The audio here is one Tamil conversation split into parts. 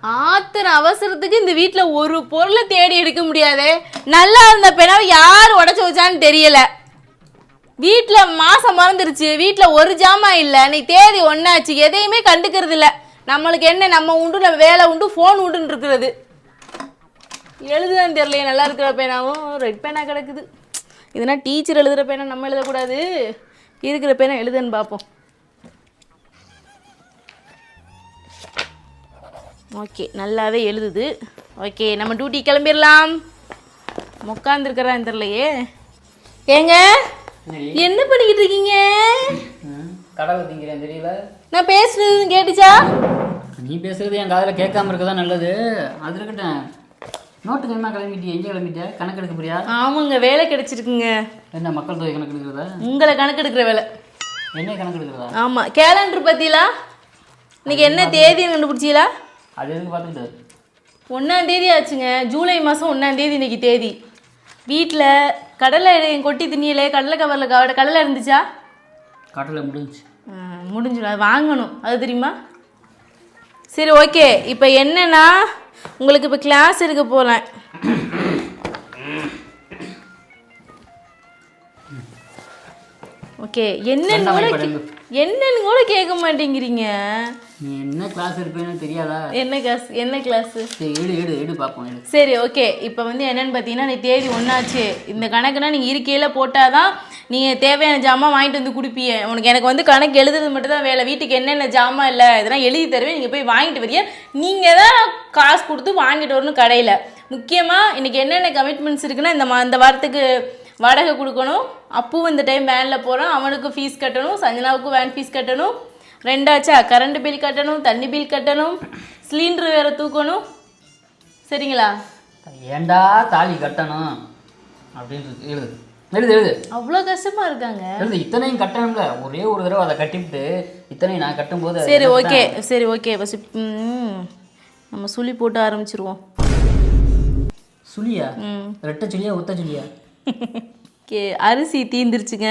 ஆத்திர அவசரத்துக்கு இந்த வீட்டுல ஒரு பொருளை தேடி எடுக்க முடியாது. நல்லா இருந்த பெணாவை யார் உடைச்சு வச்சான்னு தெரியல. வீட்டுல மாசம் மறந்துருச்சு, வீட்டுல ஒரு ஜாமான் இல்ல, நீ தேதி ஒன்னாச்சு, எதையுமே கண்டுக்கிறது இல்ல. நம்மளுக்கு என்ன, நம்ம உண்டு, நம்ம வேலை உண்டு, போன் உண்டுன்னு இருக்கிறது. எழுதுதான் தெரியலையே, நல்லா இருக்கிற பேனாவும் ரெட் பேனா கிடக்குது. இதுனா டீச்சர் எழுதுகிற பேனா நம்ம எழுதக்கூடாது, இருக்கிற பேனா எழுதுன்னு பார்ப்போம். ஓகே, நல்லாவே எழுதுது. ஓகே, நம்ம டியூட்டி கிளம்பிடலாம். உட்காந்துருக்கிறான்னு தெரியலையே. ஏங்க என்ன பண்ணிக்கிட்டு இருக்கீங்க? கடவுள் திங்கிறேன் தெரியல. நான் பேசுறது கேட்டுச்சா? நீ பேசுறது என் காதில் கேட்காம இருக்கதான் நல்லது. அது இருக்கட்டும், நோட்டுக்கு என்ன கிளம்பிட்டியா? எங்கே கிளம்பிட்டியா? கணக்கு எடுக்க போறியா? ஆமாங்க, வேலை கிடைச்சிருக்குங்க. என்ன மக்கள் தொகை கணக்கு எடுக்கிறதா? உங்களை கணக்கு எடுக்கிற வேலை. என்ன கணக்கு எடுக்கிறதா? ஆமாம், கேலண்டர் பத்திலா? இன்னைக்கு என்ன தேதின்னு கண்டுபிடிச்சீங்களா? அது எதுக்கு பார்த்துக்கிட்டு? 1ஆம் தேதி ஆச்சுங்க, ஜூலை மாதம் 1ஆம் தேதி இன்னைக்கு தேதி. வீட்டில் கடலை கொட்டி திணியலே, கடலை கவரில் கடலை இருந்துச்சா? கடலை முடிஞ்சு முடிஞ்சிடும், அது வாங்கணும், அது தெரியுமா? சரி ஓகே, இப்போ என்னன்னா உங்களுக்கு இப்போ கிளாஸ் எடுக்க போகிறேன். ஓகே, என்னன்னு கூட கேட்க மாட்டேங்கிறீங்க. நீ என்ன கிளாஸ் எடுப்பேன்னு தெரியாதா? என்ன கிளாஸ்? எடு பார்ப்போம். சரி ஓகே, இப்போ வந்து என்னன்னு பார்த்தீங்கன்னா, நீ தேதி ஒன்றாச்சு, இந்த கணக்குனா நீங்கள் இருக்கையில் போட்டால் தான் நீங்கள் தேவையான ஜாமான் வாங்கிட்டு வந்து கொடுப்பீங்க. எனக்கு வந்து கணக்கு எழுதுறது மட்டும் தான் வேலை. வீட்டுக்கு என்னென்ன ஜாமான் இல்லை இதெல்லாம் எழுதி தருவேன், நீங்கள் போய் வாங்கிட்டு வரீங்க. நீங்கள் தான் காசு கொடுத்து வாங்கிட்டு வரணும் கடையில். முக்கியமாக இன்றைக்கி என்னென்ன கமிட்மெண்ட்ஸ் இருக்குன்னா, இந்த வாரத்துக்கு வாடகை கொடுக்கணும், அப்புவும் இந்த டைம் வேனில் போகிறான், அவனுக்கு ஃபீஸ் கட்டணும், சஞ்சனாவுக்கும் வேன் ஃபீஸ் கட்டணும், ரெண்டாச்சா கரண்ட் பில் கட்டணும், தண்ணி பில் கட்டணும், சிலிண்டர் வேறு தூக்கணும். சரிங்களா? ஏண்டா தாலி கட்டணும் அப்படின்றது எழுது. அவ்வளோ கஷ்டமா இருக்காங்க. இத்தனையும் கட்டணும்ல, ஒரே ஒரு தடவை அதை கட்டிவிட்டு இத்தனையும் நான் கட்டும்போது. சரி ஓகே ஃபஸ்ட் நம்ம சுழி போட்டு ஆரம்பிச்சிருவோம். சுழியா? ரெட்டை சுழியா ஒத்த சுழியா? அரிசி தீந்துருச்சுங்க.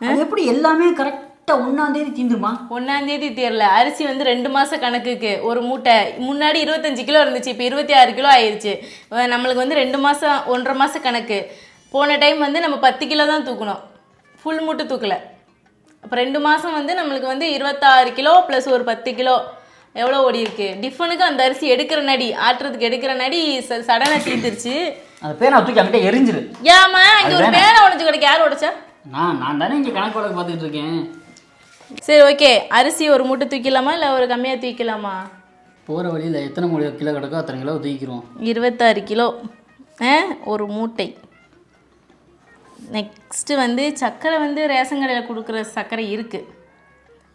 அது எப்படி எல்லாமே கரெக்டாக 1ஆம் தேதி தீந்துருமா? 1ஆம் தேதி தீரல. அரிசி வந்து 2 மாதம் கணக்குக்கு ஒரு மூட்டை. முன்னாடி 25 கிலோ இருந்துச்சு, இப்போ 26 கிலோ ஆயிடுச்சு. நம்மளுக்கு வந்து 2 மாதம் 1.5 மாதம் கணக்கு. போன டைம் வந்து நம்ம 10 கிலோ தான் தூக்கணும், ஃபுல் மூட்டை தூக்கலை. அப்போ 2 மாதம் வந்து நம்மளுக்கு வந்து 26 கிலோ ப்ளஸ் ஒரு 10 கிலோ எவ்வளோ ஓடி இருக்கு. டிஃபனுக்கு அந்த அரிசி எடுக்கிற நடி, ஆட்டுறதுக்கு எடுக்கிற நடி சடனாக தீர்ந்துருச்சு. அந்த பேனை தூக்கி அங்கிட்ட எரிஞ்சிரு. ஏமா இங்கே ஒரு பேனை உடச்சு கிடைக்க, யார் உடைச்சா? நான் தானே இங்கே கணக்கு வழக்கு பார்த்துக்கிட்டு இருக்கேன். சரி ஓகே, அரிசி ஒரு மூட்டை தூக்கிடலாமா இல்லை ஒரு கம்மியாக தூக்கிடலாமா? போகிற வழியில் எத்தனை கிலோ கிடக்கோ அத்தனை கிலோ தூக்கிக்கிறோம். 26 கிலோ ஒரு மூட்டை. நெக்ஸ்ட்டு வந்து சர்க்கரை வந்து ரேஷன் கடையில் கொடுக்குற சர்க்கரை இருக்குது,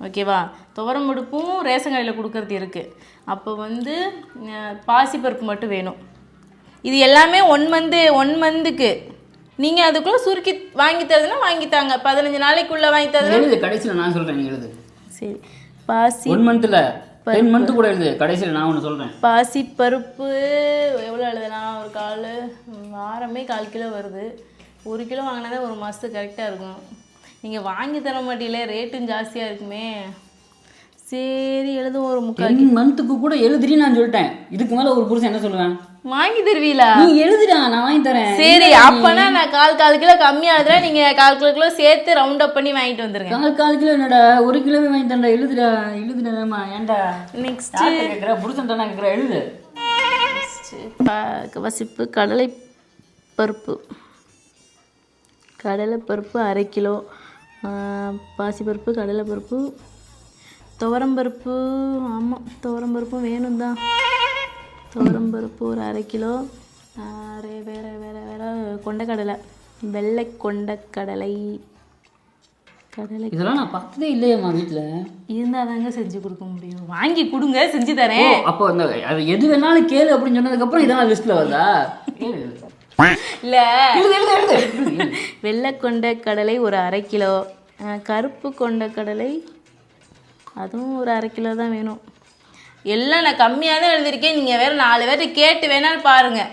ஓகேவா? துவரம் பருப்பும் ரேஷன் கடையில் கொடுக்கறது இருக்குது. அப்போ வந்து பாசிப்பருப்பு மட்டும் வேணும். இது எல்லாமே 1 மந்த்துக்கு. நீங்கள் அதுக்குள்ளே சுருக்கி வாங்கி தரதுன்னா வாங்கித்தாங்க, 15 நாளைக்குள்ளே வாங்கி தரது. எழுது கடைசியில் நான் சொல்கிறேன், நீங்கள் எழுது. சரி, பாசி 1 மந்த்தில் 10 மந்த்து கூட எழுது, கடைசியில் நான் ஒன்று சொல்கிறேன். பாசிப்பருப்பு எவ்வளோ எழுதலாம்? ஒரு வாரமே 1/4 கிலோ வருது. 1 கிலோ வாங்கினா தான் ஒரு மாதத்துக்கு கரெக்டாக இருக்கும். நீங்கள் வாங்கி தர மாட்டீங்களே, ரேட்டும் ஜாஸ்தியாக இருக்குமே. சரி எழுது, ஒரு 3/4 மந்த்துக்கு கூட எழுதுறி நான் சொல்லிட்டேன். இதுக்கு மேலே ஒரு புருஷன் என்ன சொல்லுவேன்? வாங்கி தருவீங்களா? நீ எழுதுடா, நான் வாங்கி தரேன். சரி, அப்போனா நான் 1/4 கிலோ கம்மியாக எழுதுறேன், நீங்கள் 1/4 கிலோ சேர்த்து ரவுண்ட் அப் பண்ணி வாங்கிட்டு வந்துருங்க. 1/4 கிலோ என்னடா, 1 கிலோவே வாங்கி தரேன்டா. எழுதுடாமா? ஏன்டா நெக்ஸ்ட்டு கேட்குற புருஷன் தானே கேட்குற, எழுது. வசிப்பு கடலைப்பருப்பு 1/2 கிலோ, பாசிப்பருப்பு, கடலைப்பருப்பு, துவரம்பருப்பு. ஆமாம், துவரம்பருப்பும் வேணும் தான். துவரம்பருப்பு ஒரு 1/2 கிலோ. வேறு கொண்டக்கடலை, வெள்ளை கொண்டக்கடலை. இதெல்லாம் நான் பார்த்ததே இல்லையம்மா வீட்டில். இருந்தால் தாங்க செஞ்சு கொடுக்க முடியும். வாங்கி கொடுங்க, செஞ்சு தரேன். அப்போ அந்த அது எது வேணாலும் கேளு அப்படின்னு சொன்னதுக்கப்புறம் இதெல்லாம் லிஸ்ட்டில் வருதா? இல்லை, வெள்ளை கொண்டக்கடலை ஒரு 1/2 கிலோ, கருப்பு கொண்டக்கடலை அதுவும் ஒரு 1/2 கிலோ தான் வேணும். எல்லாம் நான் கம்மியாக தான் எழுதியிருக்கேன், நீங்கள் வேறு 4 பேர்ட்ட கேட்டு வேணாலும் பாருங்கள்.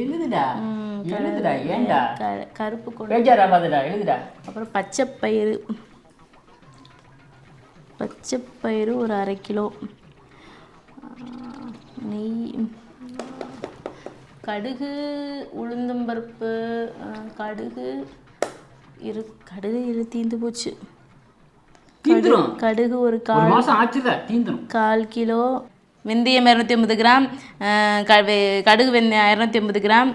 எழுதுடா. ஏன்டா கருப்பு எழுதுடா. அப்புறம் பச்சைப்பயிறு ஒரு 1/2 கிலோ, நெய் கடுகு உளுந்தம்பருப்பு கடுகு கடுகு தீந்து போச்சு. கடுகு ஒரு கால் கிலோ, வெந்தயம் 250 கிராம், கடுகு வெந்தயம் 250 கிராம்,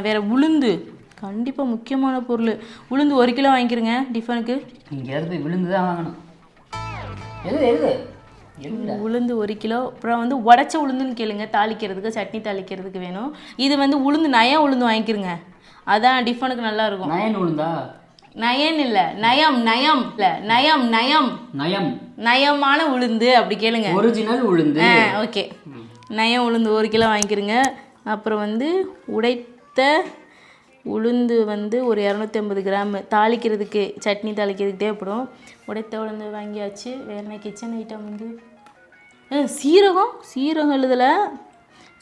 வேறு உளுந்து கண்டிப்பாக முக்கியமான பொருள். உளுந்து 1 கிலோ வாங்கிக்கிறங்க டிஃபனுக்கு. எங்கேயாவது போய் விழுந்து தான் வாங்கணும். உளுந்து 1 கிலோ. அப்புறம் வந்து உடச்ச உளுந்துன்னு கேளுங்க, தாளிக்கிறதுக்கு சட்னி தாளிக்கிறதுக்கு வேணும். இது வந்து உளுந்து நயம் உளுந்து வாங்கிக்கிறங்க, அதான் டிஃபனுக்கு நல்லா இருக்கும். நயன் உளுந்தா? நயன் இல்லை, நயம் நயம் இல்லை, நயம் நயம் நயம் நயமான உளுந்து அப்படி கேளுங்க. ஒரிஜினல் உளுந்து. ஓகே, நயம் உளுந்து 1 கிலோ வாங்கிக்கிறங்க. அப்புறம் வந்து உடைத்த உளுந்து வந்து ஒரு 250 கிராம், தாளிக்கிறதுக்கு சட்னி தாளிக்கிறதுக்கு தேவைப்படும். உடைத்த உளுந்து வாங்கியாச்சு. வேறு என்ன கிச்சன் ஐட்டம் வந்து சீரகம் எழுதலை.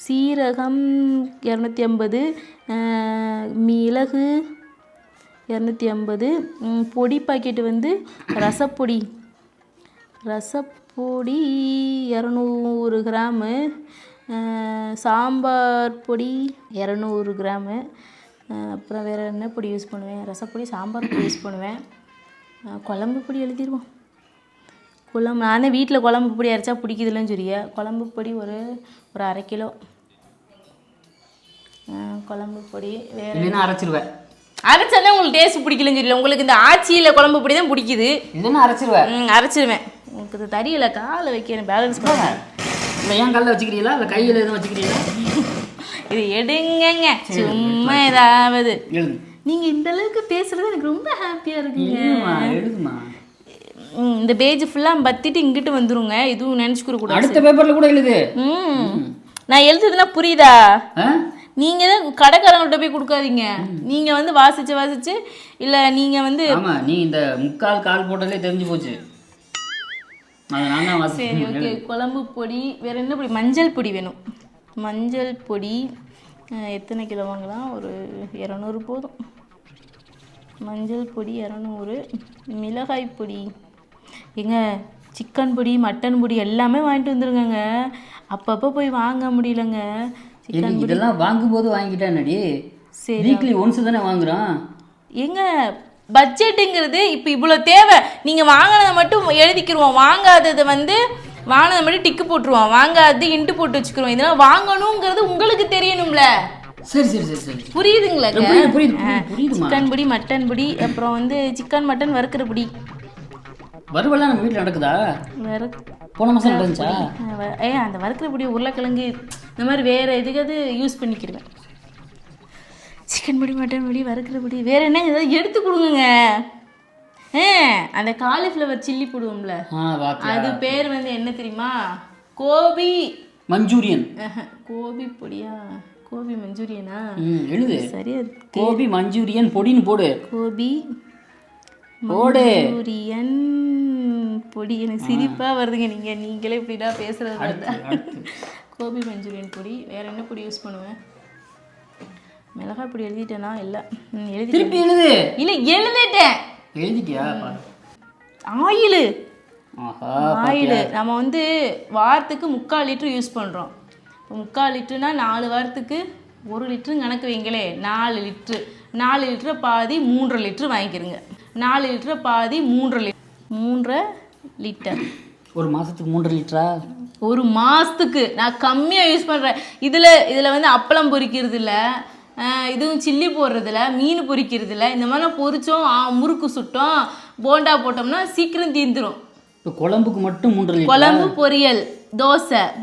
சீரகம் 250, மிளகு 250, பொடி பாக்கெட்டு வந்து ரசப்பொடி 200 கிராமு, சாம்பார் பொடி 200 கிராமு. அப்புறம் வேறு என்ன பொடி யூஸ் பண்ணுவேன்? ரசப்பொடி, சாம்பார் பொடி யூஸ் பண்ணுவேன். குழம்பு பொடி எழுதிடுவோம். நானே வீட்டில் குழம்பு பொடி அரைச்சா பிடிக்குதுல்லன்னு சொல்லிய, குழம்பு பொடி ஒரு 1/2 கிலோ குழம்பு பொடி. வேறு அரைச்சிருவேன். அரைச்சாதான் உங்களுக்கு டேஸ்ட் பிடிக்கலன்னு சொல்லல, உங்களுக்கு இந்த ஆச்சியில் குழம்பு பொடி தான் பிடிக்குது. அரைச்சிருவேன். உங்களுக்கு இது தெரியல, காலை வைக்கிறேன் பேலன்ஸ் பண்ண. இல்லை என் காலில் வச்சுக்கிறீங்களா இல்லை கையில் எதுவும் வச்சுக்கிறீங்களா? இது எடுங்கங்க சும்மா ஏதாவது. நீங்கள் இந்த அளவுக்கு பேசுறது எனக்கு ரொம்ப ஹாப்பியாக இருக்குங்க. இந்த பேஜ் ஃபுல்லாக பத்திட்டு இங்கிட்டு வந்துருங்க, இதுவும் நினச்சிக்கிற கூட. அடுத்த பேப்பரில் கூட எழுது. நான் எழுதுதுன்னா புரியுதா? நீங்கள் தான் கடைக்காரங்கள்ட்ட போய் கொடுக்காதீங்க, நீங்கள் வந்து வாசிச்சு இல்லை நீங்கள் வந்து. ஆமாம், நீ இந்த முக்கால் கால் போட்டதே தெரிஞ்சு போச்சு. சரி ஓகே. குழம்பு பொடி, வேறு என்ன பொடி? மஞ்சள் பொடி வேணும். மஞ்சள் பொடி எத்தனை கிலோ வாங்கலாம்? ஒரு 200 போதும். மஞ்சள் பொடி 200. மிளகாய் பொடி எங்க, சிக்கன் பொடி மட்டன் பொடி எல்லாமே வாங்கிட்டு வந்துருங்க. அப்பப்போ போய் வாங்க முடியலங்க. சிக்கன் பொடி இதெல்லாம் வாங்கும்போது வாங்கிட்டேன்னடி. சரி, வீக்லி ஒன்ஸ் தானே வாங்குறோம். எங்க பட்ஜெட்டுங்கிறது இப்போ இவ்வளோ தேவை. நீங்கள் வாங்கினதை மட்டும் எழுதிக்கிடுவோம், வாங்காததை வந்து வாங்கினதை மட்டும் டிக்கு போட்டுருவோம், வாங்காதது இன்ட்டு போட்டு வச்சுக்கிறோம். இதெல்லாம் வாங்கணுங்கிறது உங்களுக்கு தெரியணும்ல. சரி சரி சரி சரி, புரியுதுங்களா? புரியுது. சிக்கன் பொடி மட்டன் பொடி, அப்புறம் வந்து சிக்கன் மட்டன் வறுக்கிற பொடி. வறுவலாம் நம்ம வீட்டில் நடக்குதா? போன மாதம் நடந்துச்சா? அந்த வறுக்கிற பொடி உருளைக்கிழங்கு இந்த மாதிரி வேறு எதுக்காவது யூஸ் பண்ணிக்கிடுவேன். சிக்கன் பொடி மட்டன் பொடி வறுக்கிற பொடி. வேறு என்ன ஏதாவது எடுத்து கொடுங்க. அந்த காலிஃப்ளவர் சில்லி போடுவோம்ல, அது பேர் வந்து என்ன தெரியுமா? கோபி மஞ்சூரியன். கோபி பொடியா? கோபி மஞ்சூரியனா? எழுது சரியா. கோபி மஞ்சூரியன் பொடின்னு போடு. கோபி மஞ்சூரியன் பொடி. எனக்கு சிரிப்பாக வருதுங்க, நீங்களே இப்படிடா பேசுகிறது. கோபி மஞ்சூரியன் பொடி. வேறு என்ன பொடி யூஸ் பண்ணுவேன்? மிளகாய் பொடி எழுதிட்டேனா? இல்லை திருப்பி எழுது. இல்லை எழுதிட்டேன். எழுதிட்டியா? ஆயிலு நம்ம வந்து வாரத்துக்கு 3/4 லிட்டர் யூஸ் பண்ணுறோம். 3/4 லிட்டருனா 4 வாரத்துக்கு 1 லிட்டரு கணக்கு வைங்களே. 4 லிட்ரு. 4 லிட்டரை பாதி 3.5 லிட்டரு வாங்கிக்கிறங்க. 4 லிட்டரை பாதி 3.5 லிட்டர். ஒரு மாதத்துக்கு 3.5 லிட்டரா? ஒரு மாதத்துக்கு நான் கம்மியாக யூஸ் பண்ணுறேன். இதில் வந்து அப்பளம் பொரிக்கிறது இல்லை, இதுவும் சில்லி போடுறதில்ல, மீன் பொரிக்கிறதில்ல. இந்த மாதிரிலாம் பொரிச்சோம், முறுக்கு சுட்டோம், போண்டா போட்டோம்னா சீக்கிரம் தீந்துடும். இப்போ குழம்புக்கு மட்டும் 3.5 லிட்டர். குழம்பு பொரியல்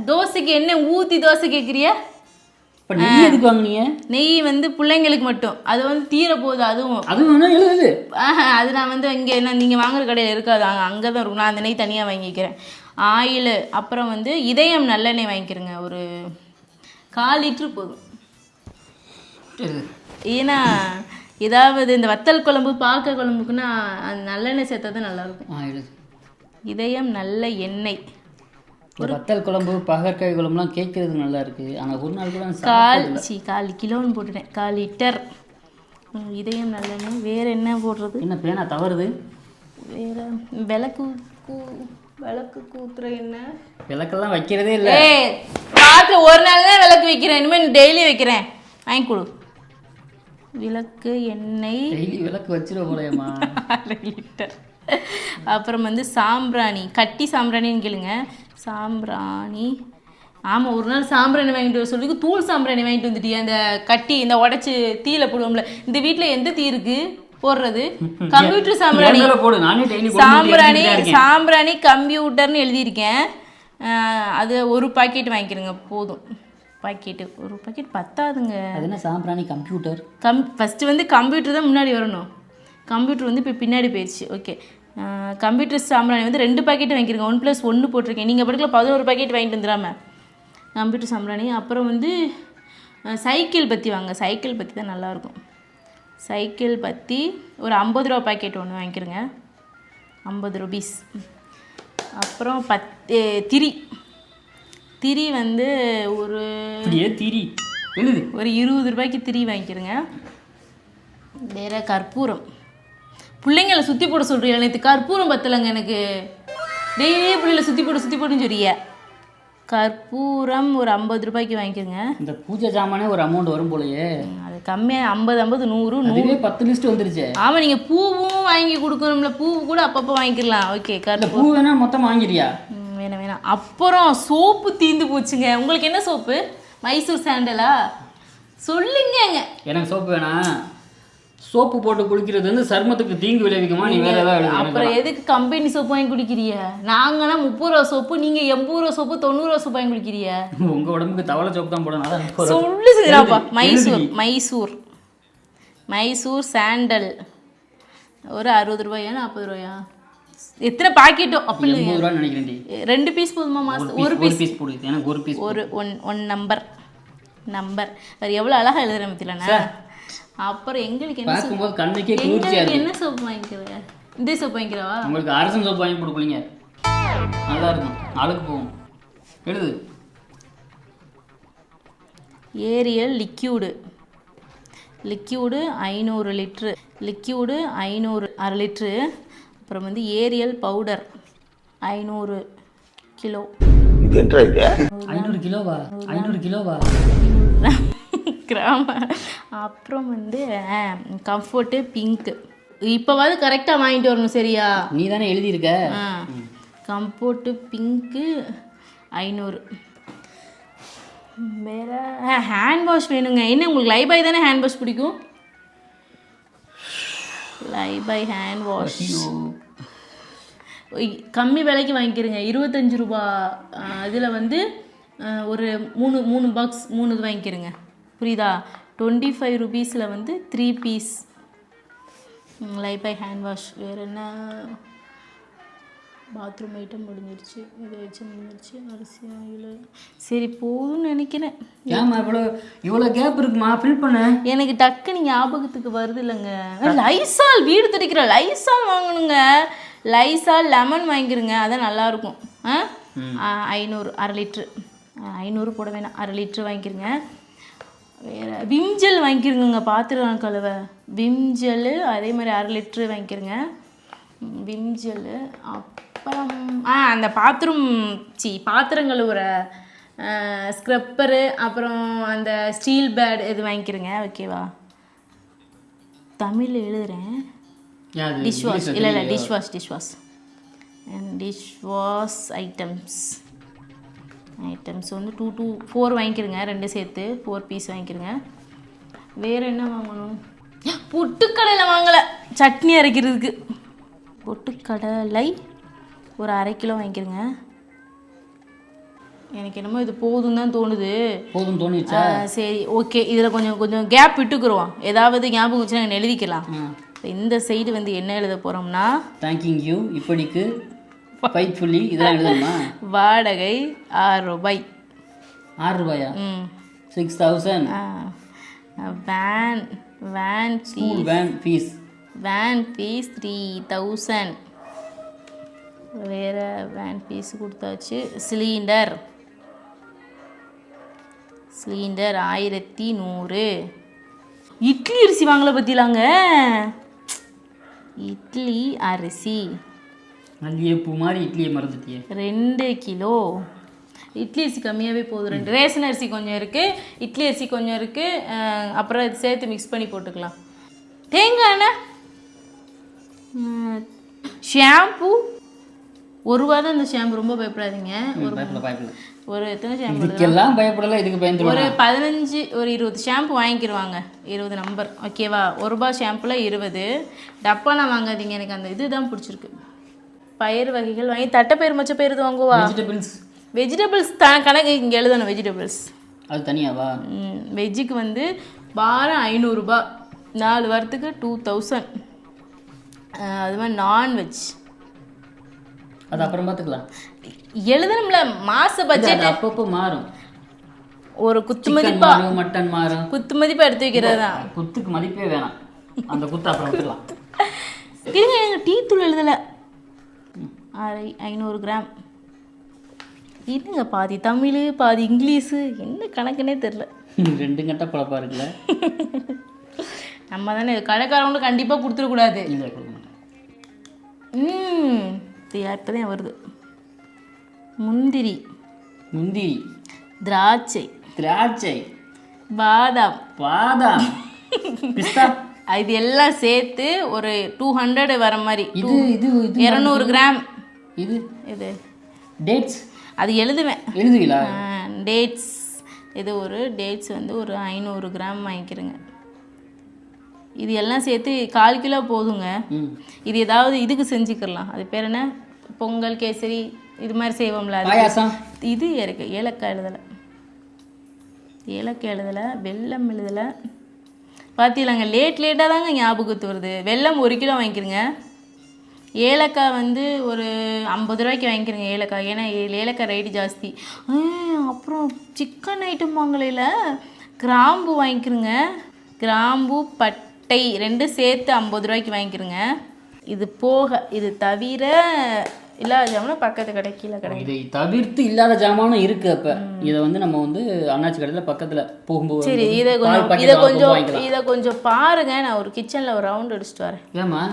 தோசைக்கு என்ன ஊற்றி தோசை கேட்குறியா? இப்போ நெய் எதுக்கு வாங்குனீங்க? நெய் வந்து பிள்ளைங்களுக்கு மட்டும், அது வந்து தீர போகுது. அதுவும் எழுது. அது நான் வந்து இங்கே என்ன நீங்கள் வாங்குற கடையில் இருக்காது, அங்கே தான் இருக்கும். நான் அந்த நெய் தனியாக வாங்கிக்கிறேன். ஆயில். அப்புறம் வந்து இதயம் நல்லெண்ணெய் வாங்கிக்கிறேங்க, ஒரு 1/4 லிட்ரு போதும். ஏன்னா ஏதாவது இந்த வத்தல் குழம்பு பாக்க குழம்புக்குன்னா அந்த நல்லெண்ணெய் சேர்த்தா தான் நல்லாயிருக்கும். இதயம் நல்ல எண்ணெய். ஒரு வத்தல் குழம்பு பாகற்காய் குழம்புலாம் கேட்கறதுக்கு நல்லா இருக்குது. ஆனால் ஒரு நாள் கூட 1/4 கிலோன்னு போட்டுட்டேன். 1/4 லிட்டர் இதயம் நல்லெண்ணெய். வேறு என்ன போடுறது? என்ன பேனா தவறுது? வேறு விளக்கு கூத்துற என்ன? விளக்கெல்லாம் வைக்கிறதே இல்லை. வாரத்தில் ஒரு நாள் தான் விளக்கு வைக்கிறேன், இனிமேல் டெய்லி வைக்கிறேன். வாங்கி கொடு. விளக்கு எண்ணெய் டெய்லி விளக்கு வச்சிட போலையம்மா. 1/2 லிட்டர். அப்புறம் வந்து சாம்பிராணி, கட்டி சாம்பிராணின்னு கேளுங்க. சாம்பிராணி, ஆமாம் ஒரு நாள் சாம்பிராணி வாங்கிட்டு வர சொல்லி தூள் சாம்பிராணி வாங்கிட்டு வந்துட்டியா? அந்த கட்டி இந்த உடச்சி தீயில போடுவோம்ல. இந்த வீட்டில் எந்த தீ இருக்கு போடுறது? கம்ப்யூட்டர் சாம்பிராணி. சாம்பிராணி சாம்பிராணி கம்ப்யூட்டர்னு எழுதியிருக்கேன். அது ஒரு பாக்கெட் வாங்கிக்கிறேங்க போதும். பாக்கெட்டு ஒரு பாக்கெட் பத்தாதுங்க. அது என்ன சாம்பிராணி கம்ப்யூட்டர்? ஃபஸ்ட்டு வந்து கம்ப்யூட்டர் தான் முன்னாடி வரணும். கம்ப்யூட்டர் வந்து இப்போ பின்னாடி போயிடுச்சு. ஓகே, கம்ப்யூட்டர் சாம்பிராணி வந்து 2 பாக்கெட் வாங்கிக்கிறேங்க. 1+1 போட்டிருக்கேன். நீங்கள் படுக்கல 11 பாக்கெட் வாங்கிட்டு வந்துடாம கம்ப்யூட்டர் சாம்பிராணி. அப்புறம் வந்து சைக்கிள் பற்றி வாங்க. சைக்கிள் பற்றி தான் நல்லாயிருக்கும். சைக்கிள் பற்றி ஒரு 50 ரூபா பாக்கெட் ஒன்று வாங்கிக்கிறேங்க. 50 ரூபீஸ். அப்புறம் திரி வந்து ஒரு 20 ரூபாய்க்கு திரி வாங்கிக்கிறேங்க. வேறு கற்பூரம். பிள்ளைங்களை சுற்றி போட சொல்கிறீங்க. நேற்று கற்பூரம் பத்தலைங்க எனக்கு. டெய்லியே பிள்ளைகளை சுற்றி போட்டுன்னு சொல்றிய. கற்பூரம் ஒரு 50 ரூபாய்க்கு வாங்கிக்கிறேங்க. இந்த பூஜை சாமானே ஒரு அமௌண்ட் வரும் போலயே. அது கம்மியாக 50 100 10 லிஸ்ட் வந்துருச்சு. ஆமாம், நீங்கள் பூவும் வாங்கி கொடுக்கணும்ல. பூ கூட அப்பப்போ வாங்கிக்கலாம். ஓகே, பூ வேணா மொத்தம் வாங்கிறியா? வேணாம். அப்புறம் சோப்பு தீந்து போச்சுங்க. உங்களுக்கு என்ன சோப்பு? மைசூர் சாண்டலா? சொல்லுங்க. எனக்கு சோப்பு வேணாம். சோப்பு போட்டு குளிக்கிறது வந்து சருமத்துக்கு தீங்கு விளைவிக்குமா? நீ வேற ஏதாவது. அப்புறம் எதுக்கு கம்பெனி சோப்பு வாங்கி குடிக்கிறிய? நாங்கன்னா 30 ரூபா சோப்பு, நீங்க 80 ரூபா சோப்பு, 90 ரூபா சோப்பு வாங்கி குடிக்கிறிய. உங்க உடம்புக்கு தவளை சோப்பு தான் போடணும். சொல்லு சரிடாப்பா. மைசூர் சாண்டல் ஒரு 60 ரூபாயா 40 ரூபாயா? எத்தனை பாக்கெட்டோ? அப்படி 80 ரூபா நினைக்கிறேன். 2 பீஸ் போதுமா மாசம்? ஒரு பீஸ் போடு. எனக்கு ஒரு பீஸ். ஒன் நம்பர் வேறு எவ்வளோ அழகாக எழுதுறேன் பத்திலண்ணா. அப்புறம் எங்களுக்கு என்ன பார்க்கும்போது கண்ணுக்கே குளிர்ச்சியா இருக்கு. என்ன சோப்பு வாங்கிக்கிறேன்? இந்த சோப்பு வாங்கிக்கிறவா? உங்களுக்கு அரசன் சோப்பு வாங்கி போட்டு குளிங்க, நல்லா இருக்கும், அழுக்கு போகும். எழுது. Ariel liquid 500 litre. Liquid 500 1/2 litre. அப்புறம் வந்து ஏரியல் பவுடர் 500 கிலோ. 500 கிலோவா? 500 கிலோவா? கிராம. அப்புறம் வந்து கம்ஃபர்ட்டு பிங்க்கு. இப்போவாது கரெக்டாக வாங்கிட்டு வரணும் சரியா? நீ தானே எழுதியிருக்க. Comfort pink 500. வேறு ஹேண்ட் வாஷ் வேணுங்க. என்ன உங்களுக்கு லைபாய் தானே ஹேண்ட் வாஷ் பிடிக்கும்? லைபாய் ஹேண்ட் வாஷ் கம்மி விலைக்கு வாங்கிக்கிறேங்க. 25 ரூபா. இதில் வந்து ஒரு 3 பாக்ஸ் 3 இது வாங்கிக்கிறேங்க. புரியுதா? 25 ருபீஸில் வந்து 3 பீஸ் லைபாய் ஹேண்ட் வாஷ். வேறு என்ன? பாத்ரூம் ஐட்டம் முடிஞ்சிருச்சு. இதை வச்சு முடிஞ்சிருச்சு. அரிசி ஆயில் சரி போதும்னு நினைக்கிறேன். ஏமா இவ்வளோ கேப் இருக்குமா? ஃபில் பண்ண. எனக்கு டக்குன்னு ஞாபகத்துக்கு வருது இல்லைங்க. லைசால் வீடு துடைக்கிற லைசால் வாங்கணுங்க. லைசால் லெமன் வாங்கிக்கிறேங்க. அதான் நல்லாயிருக்கும். 500 1/2 லிட்ரு. 500 போட வேணாம், 1/2 லிட்ரு வாங்கிக்கிறேங்க. வேறு விம்ஜெல் வாங்கிக்கிறேங்க. பாத்திரம் கழுவ விம்ஜெல்லு அதே மாதிரி 1/2 லிட்ரு வாங்கிக்கிறேங்க. விம்ஜெல்லு. அப்புறம் அந்த பாத்திரம் கழுவுற ஸ்க்ரப்பரு, அப்புறம் அந்த ஸ்டீல் பேட் இது வாங்கிக்கிறேங்க. ஓகேவா? தமிழில் எழுதுகிறேன். டிஷ்வாஷ் இல்லை டிஷ்வாஷ் ஐட்டம்ஸ் வந்து 2 to 4 வாங்கிக்கிறேங்க. 2 சேர்த்து 4 பீஸ் வாங்கிக்கிறேங்க. வேறு என்ன வாங்கணும்? பொட்டுக்கடலை வாங்கலை, சட்னி அரைக்கிறதுக்கு. பொட்டுக்கடலை ஒரு 1/2 கிலோ வாங்கிக்கிறேங்க. எனக்கு என்னமோ இது போதும் தான் தோணுது. போதும் தோணுச்சா? சரி ஓகே. இதில் கொஞ்சம் கேப் விட்டுக்குருவோம். ஏதாவது ஞாபகம் வச்சு நாங்கள் எழுதிக்கலாம். இப்போ இந்த சைடு வந்து என்ன எழுத போகிறோம்னா தேங்க்யூ யூ இப்படிக்கு ஃபைட்ஃபுல்லி இதெல்லாம் எழுதணுமா? வாடகை 6 ரூபாய். 6 ரூபாயா? 6000. Van fees 3000. வேறு வேன் ஃபீஸ் கொடுத்தாச்சு. சிலிண்டர் 1100. இட்லி அரிசி வாங்கலை பற்றிலாங்க. இட்லி அரிசி மல்லிகைப்பூ மாதிரி இட்லியை மறந்துட்டியே. 2 கிலோ. இட்லி அரிசி கம்மியாகவே போதும். 2 ரேஷன் அரிசி கொஞ்சம் இருக்குது, இட்லி அரிசி கொஞ்சம் இருக்குது, அப்புறம் இது சேர்த்து மிக்ஸ் பண்ணி போட்டுக்கலாம். தேங்காய் எண்ணெய், ஷாம்பு 1 ரூபா தான். இந்த ஷாம்பு ரொம்ப பயப்படாதீங்க. ஒரு எத்தனை ஷாம்பு இதுக்கெல்லாம் பயப்படல, இதுக்கு பயந்து ஒரு 15 ஒரு 20 ஷாம்பு வாங்கிக்கிடுவாங்க, 20 நம்பர் ஓகேவா. 1 ரூபா ஷாம்புல 20. டப்பானா வாங்காதீங்க, எனக்கு அந்த இதுதான் பிடிச்சிருக்கு. பயிர் வகைகள் வாங்கி தட்டைப்பயிர் மொச்சப்பயிர் இது வாங்குவா. வெஜிடபிள்ஸ் கணக்கு இங்கே எழுதணும். வெஜிடபிள்ஸ் அது தனியாவா? வெஜ்ஜுக்கு வந்து வாரம் 500 ரூபா, 4 வாரத்துக்கு 2000. அது மாதிரி நான்வெஜ் அது அப்புறம் பார்த்துக்கலாம். எழுதணும்ல மாச பட்ஜெட் அப்பப்போ மாறும். ஒரு குத்து மதிப்பா மட்டன் மாறும், குத்து மதிப்பா எடுத்து வைக்கிறது தான். குத்துக்கு மதிப்பே வேணாம், அந்த குத்து அப்புறம் விட்டுலாம். இருங்க எங்கள் டீ தூள் எழுதலை. 500 கிராம். இருங்க, பாதி தமிழ் பாதி இங்கிலீஷு, என்ன கணக்குன்னே தெரில. 2 கட்ட பழப்பா இருக்குல்ல. நம்ம தானே கடைக்காரவங்களும் கண்டிப்பாக கொடுத்துடக்கூடாது. இல்லை கொடுக்க மாட்டேன். இப்போ தான் வருது. முந்திரி, திராட்சை, பாதாம், பிஸ்தா, இது எல்லாம் சேர்த்து ஒரு 200 வர மாதிரி. இது 200 கிராம். இது டேட்ஸ், அது எழுதுவீங்களா? டேட்ஸ், இது ஒரு டேட்ஸ் வந்து ஒரு 500 கிராம் வாங்கிக்கிறேங்க. இது எல்லாம் சேர்த்து 1/4 கிலோ போதுங்க. இது ஏதாவது இதுக்கு செஞ்சுக்கலாம். அது பேர் என்ன, பொங்கல், கேசரி இது மாதிரி செய்வோம்ல. இது இருக்கு. ஏலக்காய் எழுதலை, வெல்லம் எழுதலை. பார்த்தீங்களாங்க, லேட்டாக தாங்க ஞாபகத்து வருது. வெல்லம் 1 கிலோ வாங்கிக்கிறேங்க. ஏலக்காய் வந்து ஒரு 50 ரூபாய்க்கு வாங்கிக்கிறேங்க ஏலக்காய், ஏன்னா ஏலக்காய் ரேட்டு ஜாஸ்தி. அப்புறம் சிக்கன் ஐட்டம் வாங்கலையில் கிராம்பு வாங்கிக்கிறேங்க. கிராம்பு, பட்டை 2 சேர்த்து 50 ரூபாய்க்கு வாங்கிக்கிறேங்க. இது போக இது தவிர இல்லாத ஜாமான் பக்கத்து கடை கீழே கடை. இதை தவிர்த்து இல்லாத ஜாமானும் இருக்குது. அப்போ இதை வந்து நம்ம வந்து அண்ணாச்சி கடையில் பக்கத்தில் போகும்போது சரி இதை கொஞ்சம் பாருங்க. நான் ஒரு கிச்சனில் ஒரு ரவுண்ட் அடிச்சுட்டு வரேன். ஏமா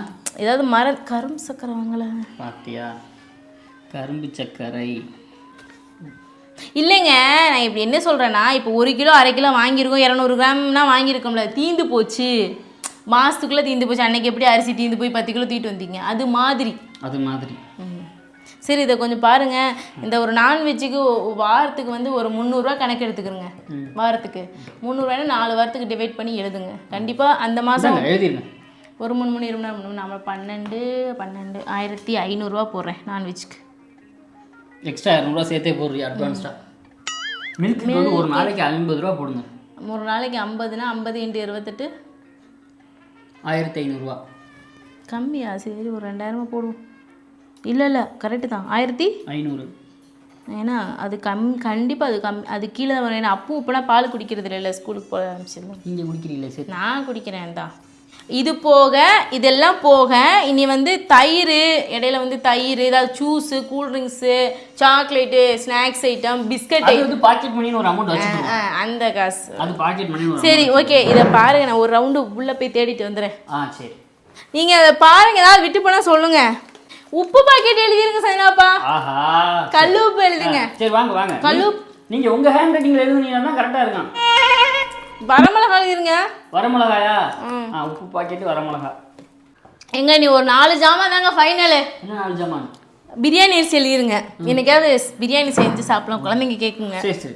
ஏதாவது கரும்பு சக்கரை வாங்கல பார்த்தியா? கரும்பு சர்க்கரை இல்லைங்க. நான் இப்படி என்ன சொல்கிறேன்னா, இப்போ 1 கிலோ 1/2 கிலோ வாங்கியிருக்கோம், 200 கிராம்னா வாங்கியிருக்கோம்ல, தீந்து போச்சு, மாதத்துக்குள்ளே தீந்து போச்சு. அன்றைக்கி எப்படி அரிசி தீந்து போய் 10 கிலோ தூக்கிட்டு வந்தீங்க, அது மாதிரி. சரி இதை கொஞ்சம் பாருங்கள். இந்த ஒரு நான்வெஜ்ஜுக்கு வாரத்துக்கு வந்து ஒரு 300 ரூபா கணக்கு எடுத்துக்கிறோங்க. வாரத்துக்கு 300 ரூபாய்னா 4 வாரத்துக்கு டிவைட் பண்ணி எழுதுங்க. கண்டிப்பாக அந்த மாதம் எழுதிடுங்க. ஒரு 3 மணி 2 மணி நேரம் நம்ம 12 1500 ரூபா போடுறேன் நான்வெஜ்க்கு. எக்ஸ்ட்ரா 200 ரூபா சேர்த்தே போடுறியா அட்வான்ஸ்டாக? மில்க்கு ஒரு நாளைக்கு 50 ரூபா போடுங்க. ஒரு நாளைக்கு 50னா 50 × 28 1500 ரூபா. கம்மியா? சரி ஒரு 2000 போடுவோம். இல்லை கரெக்டு தான், 1500. ஏன்னா அது கண்டிப்பாக அது கீழே தான் வரும். ஏன்னா அப்பவும் இப்போலாம் பால் குடிக்கிறது இல்லை, ஸ்கூலுக்கு போக ஆரம்பிச்சிருந்தேன். நீங்கள் குடிக்கிறீங்களே? சரி நான் குடிக்கிறேன் தான். இது போக இதெல்லாம் போக இனி வந்து தயிர், இடையில வந்து தயிர், ஏதாவது juice, cool drinks, chocolate, snacks item, biscuit வந்து பாக்கெட் மணின்னு ஒரு அமௌண்ட் வச்சுக்கணும். அந்த காசு அது பாக்கெட் மணி. சரி ஓகே, இதை பாருங்க. நான் ஒரு ரவுண்டு உள்ளே போய் தேடிட்டு வந்துடுறேன். சரி நீங்கள் அதை பாருங்க, ஏதாவது விட்டு போனால் சொல்லுங்க. உப்பு பாக்கெட் எழுதிருங்க சைனாப்பா. கல்லு உப்பு எழுதுங்க. சரி வாங்க கல்லு. நீங்கள் உங்கள் ஹேண்ட் ரைட்டிங்கில் எழுதுனீங்கன்னா தான் கரெக்டாக இருக்கும். வரமிளகா எழுதிருங்க. வரமிளகாயா? உப்பு பாக்கெட்டு, வரமிளகா. எங்க நீ ஒரு 4 ஜாமான் தாங்க ஃபைனலு. என்ன 4 ஜாமான்? பிரியாணி அரிசி எழுதிருங்க. எனக்காவது பிரியாணி செஞ்சு சாப்பிடலாம், குழந்தைங்க கேட்குங்க. சரி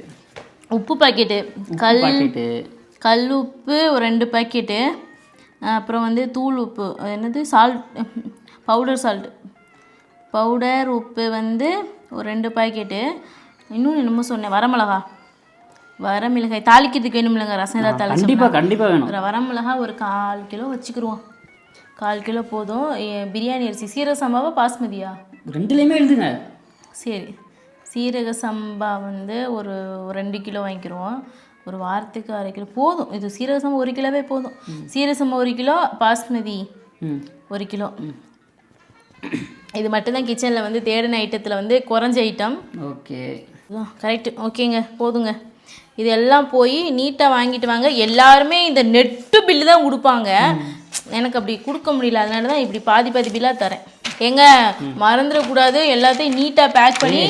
உப்பு பாக்கெட்டு, கல் உப்பு ஒரு 2 பாக்கெட்டு, அப்புறம் வந்து தூள் உப்பு, என்னது பவுடர் உப்பு வந்து ஒரு 2 பாக்கெட்டு. இன்னும் என்னமோ சொன்னேன், வரமிளகாய் தாளிக்கிறதுக்கு வேணும்லங்க, ரசம் ஏதாவது தாளிச்சு கண்டிப்பாக வேணும். வரமிளகாய் ஒரு 1/4 கிலோ வச்சுக்கிடுவோம். 1/4 கிலோ போதும். பிரியாணி அரிசி சீரக சம்பாவா பாஸ்மதியா? 2லையுமே எழுதுங்க. சரி சீரக சம்பா வந்து ஒரு 2 கிலோ வாங்கிக்கிடுவோம். ஒரு வாரத்துக்கு 1/2 கிலோ போதும். இது சீரக சம்பா 1 கிலோவே போதும். சீரக சம்பா 1 கிலோ, பாஸ்மதி 1 கிலோ. இது மட்டும்தான் கிச்சனில் வந்து தேடின ஐட்டத்தில் வந்து குறைஞ்ச ஐட்டம். Okay correct. ஓகேங்க, போதுங்க. இதெல்லாம் போய் நீட்டாக வாங்கிட்டு வாங்க. எல்லாருமே இந்த நெட்டு பில்லு தான் கொடுப்பாங்க. எனக்கு அப்படி கொடுக்க முடியல, அதனால தான் இப்படி பாதி பாதி பில்லாக தரேன். எங்க மறந்துடக்கூடாது, எல்லாத்தையும் நீட்டாக பேக் பண்ணி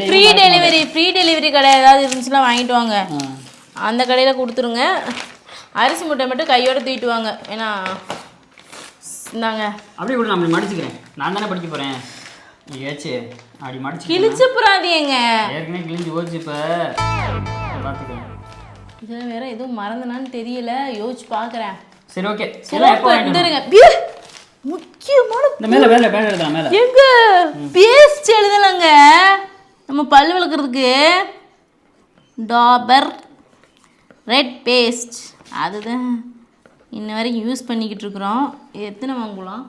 ஃப்ரீ டெலிவரி கடை ஏதாவது இருந்துச்சுன்னா வாங்கிட்டு வாங்க, அந்த கடையில் கொடுத்துருங்க. அரிசி மூட்டை மட்டும் கையோடு தூக்கிட்டு வாங்க. ஏன்னா இந்தாங்க அப்படியே கூட நான் மடிச்சுக்கிறேன், நான் தானே படிக்க போகிறேன். ஏச்சு அப்படி மடிச்சு கிழிச்சு போறாதீங்க, ஏற்கனவே கிழிஞ்சு போச்சு. இப்போ பார்த்துக்கேன். இதில் வேற எதுவும் மறந்துனான்னு தெரியல, யோசிச்சு பார்க்குறேன். சரி ஓகே, வந்துருங்க. முக்கியமான இந்த மேலே மேலே மேலே எழுதலாம். மேலே எங்க பேஸ்ட் எழுதலைங்க, நம்ம பல் விளக்குறதுக்கு டாபர் ரெட் பேஸ்ட், அதுதான் இன்ன வரைக்கும் யூஸ் பண்ணிக்கிட்டு இருக்கிறோம். எத்தனை வாங்கலாம்?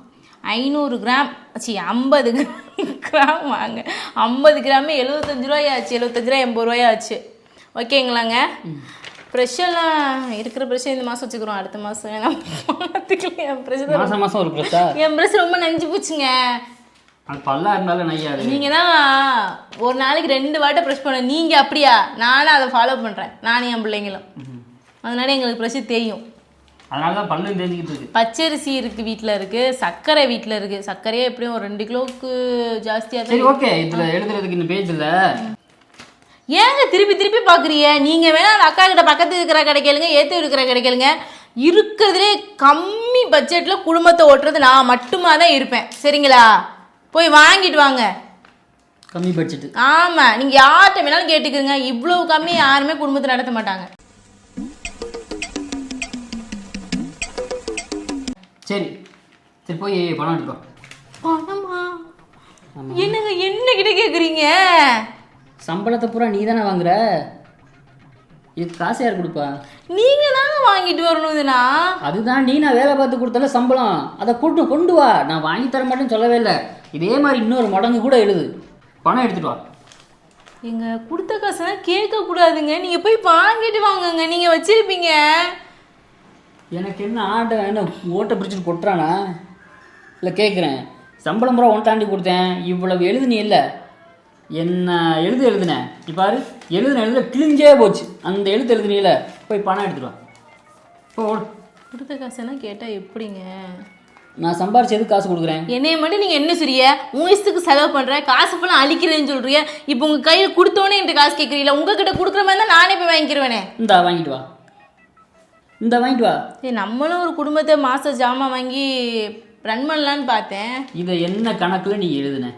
500 கிராம், சி 50 கிராம் வாங்க. 50 கிராமே 75 ரூபாயாச்சு, 75 ரூபா 80 ரூபாயாச்சு. ஓகேங்களாங்க. ப்ரெஷ்ஷெல்லாம் இருக்கிற ப்ரெஷ்ஷை இந்த மாதம் வச்சுக்கிறோம், அடுத்த மாதம் வேணாம் பார்த்துக்கலாம். என் ப்ரெஷ் மாதம் மாதம் ஒரு ப்ரெஷ்ஷா? என் ப்ரெஷ் ரொம்ப நஞ்சு போச்சுங்க. அது பல்லா இருந்தாலும் நையாது. நீங்கள் தான் ஒரு நாளைக்கு 2 வாட்டை ப்ரெஷ் பண்ண, நீங்கள் அப்படியா? நானும் அதை ஃபாலோ பண்ணுறேன், நானும் என் பிள்ளைங்களும். அதனால எங்களுக்கு ப்ரெஷ் தெரியும், அதனால தான் பல்லு தெரிஞ்சுக்கிட்டு இருக்கு. பச்சரிசி இருக்குது வீட்டில், இருக்குது சர்க்கரை வீட்டில் இருக்குது. சர்க்கரையே எப்படியும் ஒரு 2 கிலோவுக்கு ஜாஸ்தியாக தான். சரி ஓகே, இதில் எழுதுறதுக்கு இந்த பேஜ் இல்லை. ஏங்க திருப்பி திருப்பி பார்க்குறீங்க? நீங்கள் வேணால் அந்த அக்கா கிட்ட பக்கத்து இருக்கிற கடை கேளுங்க, ஏற்று இருக்கிற கடை கேளுங்க. இருக்கிறதுலே கம்மி பட்ஜெட்டில் குடும்பத்தை ஓட்டுறது நான் மட்டுமா தான் இருப்பேன். சரிங்களா? போய் வாங்கிட்டு வாங்க. கம்மி பட்ஜெட்டு? ஆமாம், நீங்கள் யார்கிட்ட வேணாலும் கேட்டுக்கிறங்க, இவ்வளோ கம்மி யாருமே குடும்பத்தை நடத்த மாட்டாங்க. சரி சரி, போய் பணம் எடுத்துக்கோ. பணமா? என்னங்க என்ன கிட்ட கேட்குறீங்க? சம்பளத்தை பூரா நீ தானே வாங்குற, இதுக்கு காசு யார் கொடுப்பா? நீங்கள் தாங்க வாங்கிட்டு வரணும். இதுனா அதுதான் நீ நான் வேலை பார்த்து கொடுத்தால சம்பளம், அதை கூட்டு கொண்டு வா. நான் வாங்கி தர மாட்டேன்னு சொல்லவே இல்லை. இதே மாதிரி இன்னொரு மடங்கு கூட எழுது, பணம் எடுத்துட்டு வா. எங்கள் கொடுத்த காசுலாம் கேட்கக்கூடாதுங்க, நீங்கள் போய் வாங்கிட்டு வாங்குங்க, நீங்கள் வச்சுருப்பீங்க. எனக்கு என்ன ஆட்டை என்ன ஓட்டை பிடிச்சிட்டு கொட்டுறானா? இல்லை கேட்குறேன், சம்பளம் பூரா ஒன்றாண்டி கொடுத்தேன், இவ்வளவு எழுதுனி இல்லை, என்ன எழுதுனேன் இப்போ எழுதுன கிழிஞ்சே போச்சு. அந்த எழுதுனீல, போய் பணம் எடுத்துடுவா. இப்போ கொடுத்த காசெல்லாம் கேட்டால் எப்படிங்க? நான் சம்பாரிச்சு எதுக்கு காசு கொடுக்குறேன்? என்னைய மட்டும் நீங்கள் என்ன சொல்றிய? உங்கள் இஷ்டத்துக்கு செலவு பண்ணுறேன், காசு ஃபுல்லாக அழிக்கிறேன்னு சொல்கிறீங்க. இப்போ உங்கள் கையில் கொடுத்தோன்னே என்கிட்ட காசு கேட்குறீங்களா? உங்ககிட்ட கொடுக்குற மாதிரி தான் நானே போய் வாங்கிக்கிறவேனே. இந்தா வாங்கிட்டு வா, இந்த வாங்கிட்டு வா. சரி, நம்மளும் ஒரு குடும்பத்தை மாதம் ஜாமான் வாங்கி ரன் பண்ணலான்னு பார்த்தேன். இதை என்ன கணக்கில் நீ எழுதுன?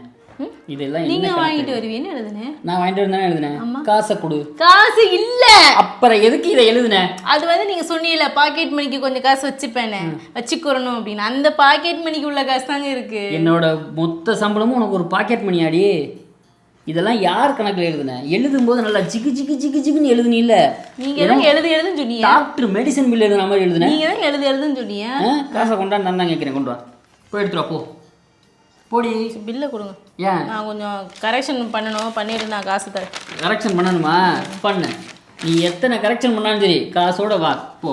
இதெல்லாம் நீங்கள் வாங்கிட்டு வருவீன்னு எழுதுனேன். நான் வாங்கிட்டு வந்தேன் எழுதுனேன். காசை கொடு. காசு இல்லை. அப்புறம் எதுக்கு இதை எழுதுனேன்? அது வந்து நீங்கள் சொன்னீங்கல்ல, பாக்கெட் மணிக்கு கொஞ்சம் காசு வச்சுப்பேனே, வச்சுக்கிறணும் அப்படின்னு. அந்த பாக்கெட் மணிக்கு உள்ள காசு தாங்க இருக்கு. என்னோட மொத்த சம்பளமும் உனக்கு ஒரு பாக்கெட் மணி ஆடி. இதெல்லாம் யார் கணக்கில் எழுதுனேன்? எழுதும்போது நல்லா ஜிகு ஜிகு ஜிகு ஜிகுன்னு எழுதுனீ இல்ல? நீங்கள் தான் எழுதுன்னு சொன்னீங்க. டாக்டர் மெடிசன் பில் எழுதுன மாதிரி எழுதுனேன். நீங்கள் தான் எழுதுன்னு சொன்னீங்க. காசை கொண்டாந்து நான் தான் கேட்குறேன், கொண்டு வா. போய் எடுத்துருவா, போ போடி. பில்லை கொடுங்க. ஏன்? நான் கொஞ்சம் கரெக்ஷன் பண்ணணும், பண்ணிட்டு நான் காசு தரேன். கரெக்ஷன் பண்ணணுமா? பண்ணு. நீ எத்தனை கரெக்ஷன் பண்ணாலும் சரி, காசோட வா, போ.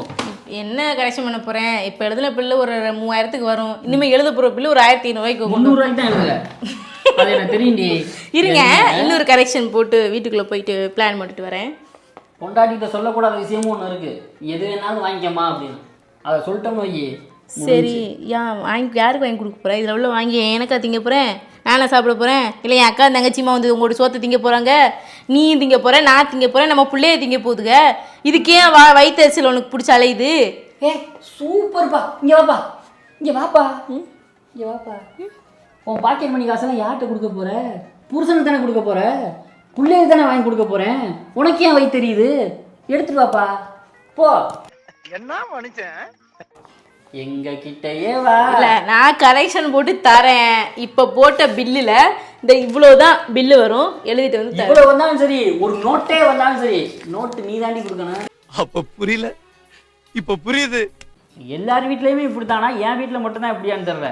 என்ன கரெக்ஷன் பண்ண போகிறேன்? இப்போ எழுதுன பில்லு ஒரு 3000க்கு வரும். இனிமேல் எழுத போகிற பில்லு ஒரு 1500 300 தான் எழுதுல. அது எனக்கு தெரியும்டி. இருங்க, இன்னொரு கரெக்ஷன் போட்டு வீட்டுக்குள்ளே போயிட்டு பிளான் பண்ணிட்டு வரேன். பொண்டாட்டிகிட்ட சொல்லக்கூடாத விஷயமும் ஒன்று இருக்குது, எது வேணாலும் வாங்கிக்கம்மா அப்படின்னு. அதை சொல்லிட்டோம்னு வை. சரி, யாருக்கு வாங்கி கொடுக்க போகிறேன்? இதில் உள்ள வாங்கி எனக்கா திங்க போகிறேன்? நானே சாப்பிட போகிறேன்? இல்லை என் அக்கா தங்கச்சிமா வந்து உங்களோட சோத்தை திங்க போகிறாங்க, நீ திங்க போகிறேன், நான் திங்க போகிறேன், நம்ம பிள்ளைய திங்க போகுதுங்க. இதுக்கு ஏன் வயிற்றுச்சல் உனக்கு பிடிச்ச அலையுது? சூப்பர்ப்பா, இங்கே வாப்பா, இங்கே வாப்பா, இங்கே வாப்பா. உன் பாக்கெட் மணி காசெல்லாம் யார்கிட்ட கொடுக்க போகிற? புருஷனுக்கு தானே கொடுக்க போகிற, பிள்ளைக்கு தானே வாங்கி கொடுக்க போகிறேன். உனக்கு ஏன் வயிற்று தெரியுது? எடுத்துட்டு வாப்பா, போ. என்ன மனுஷன்? எங்க கிட்டயே வா. இல்லை, நான் கரெக்ஷன் போட்டு தரேன். இப்போ போட்ட பில்லில் இந்த இவ்வளோதான் பில்லு வரும், எழுதிட்டு வந்து இவ்வளோ வந்தாலும் சரி, ஒரு நோட்டே வந்தாலும் சரி, நோட்டு நீ தாண்டி கொடுக்கணும். அப்போ புரியல, இப்போ புரியுது. எல்லார் வீட்லேயுமே இப்படி தானா? என் வீட்டில் மட்டும்தான் இப்படியான்னு தெரியல.